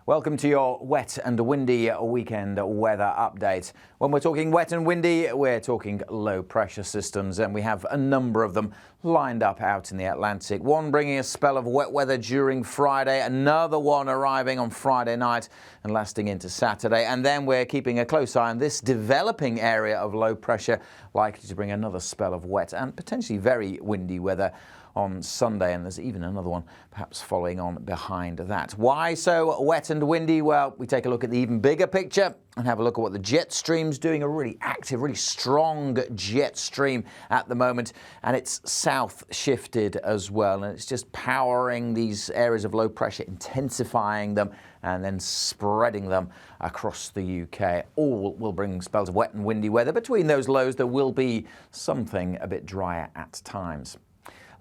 Welcome to your wet and windy weekend weather update. When we're talking wet and windy, we're talking low pressure systems, and we have a number of them lined up out in the Atlantic. One bringing a spell of wet weather during Friday, another one arriving on Friday night and lasting into Saturday. And then we're keeping a close eye on this developing area of low pressure, likely to bring another spell of wet and potentially very windy weather on Sunday, and there's even another one perhaps following on behind that. Why so wet and windy? Well, we take a look at the even bigger picture and have a look at what the jet stream's doing. A really active, really strong jet stream at the moment, and it's south shifted as well, and it's just powering these areas of low pressure, intensifying them and then spreading them across the UK. All will bring spells of wet and windy weather. Between those lows, there will be something a bit drier at times.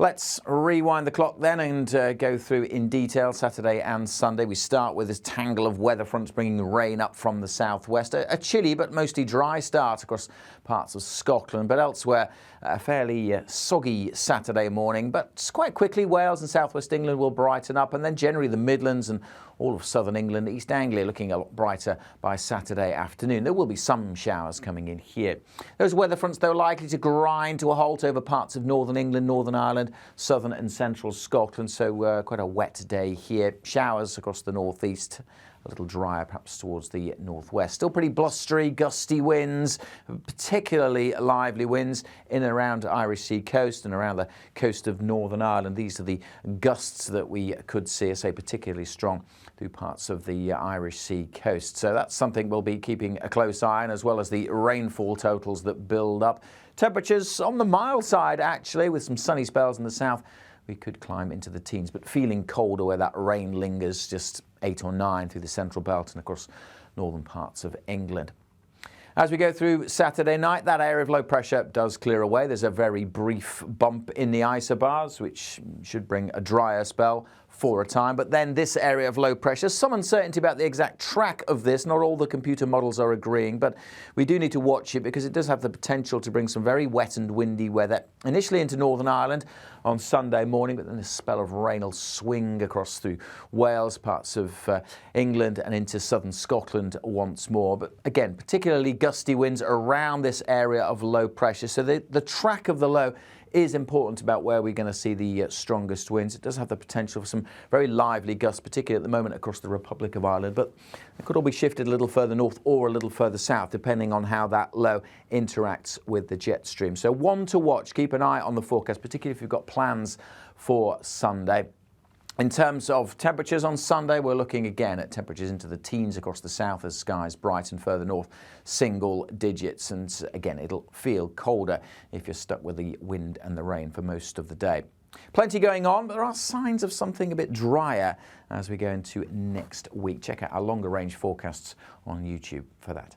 Let's rewind the clock then and go through in detail Saturday and Sunday. We start with this tangle of weather fronts bringing rain up from the southwest. A chilly but mostly dry start across parts of Scotland, but elsewhere a fairly soggy Saturday morning. But quite quickly Wales and southwest England will brighten up, and then generally the Midlands and all of southern England, East Anglia looking a lot brighter by Saturday afternoon. There will be some showers coming in here. Those weather fronts, though, likely to grind to a halt over parts of northern England, Northern Ireland, southern and central Scotland, so quite a wet day here. Showers across the northeast, a little drier perhaps towards the northwest. Still pretty blustery, gusty winds, particularly lively winds in and around Irish Sea coast and around the coast of Northern Ireland. These are the gusts that we could see, I say particularly strong through parts of the Irish Sea coast. So that's something we'll be keeping a close eye on, as well as the rainfall totals that build up. Temperatures on the mild side, actually, with some sunny spells in the south. We could climb into the teens, but feeling colder where that rain lingers, just 8 or 9 through the central belt and across northern parts of England. As we go through Saturday night, that area of low pressure does clear away. There's a very brief bump in the isobars, which should bring a drier spell for a time. But then this area of low pressure, some uncertainty about the exact track of this. Not all the computer models are agreeing, but we do need to watch it because it does have the potential to bring some very wet and windy weather, initially into Northern Ireland on Sunday morning, but then this spell of rain will swing across through Wales, parts of England and into southern Scotland once more. But again, particularly gusty winds around this area of low pressure. So the track of the low is important about where we're going to see the strongest winds. It does have the potential for some very lively gusts, particularly at the moment across the Republic of Ireland, but it could all be shifted a little further north or a little further south, depending on how that low interacts with the jet stream. So one to watch. Keep an eye on the forecast, particularly if you've got plans for Sunday. In terms of temperatures on Sunday, we're looking again at temperatures into the teens across the south as skies brighten further north, single digits. And again, it'll feel colder if you're stuck with the wind and the rain for most of the day. Plenty going on, but there are signs of something a bit drier as we go into next week. Check out our longer range forecasts on YouTube for that.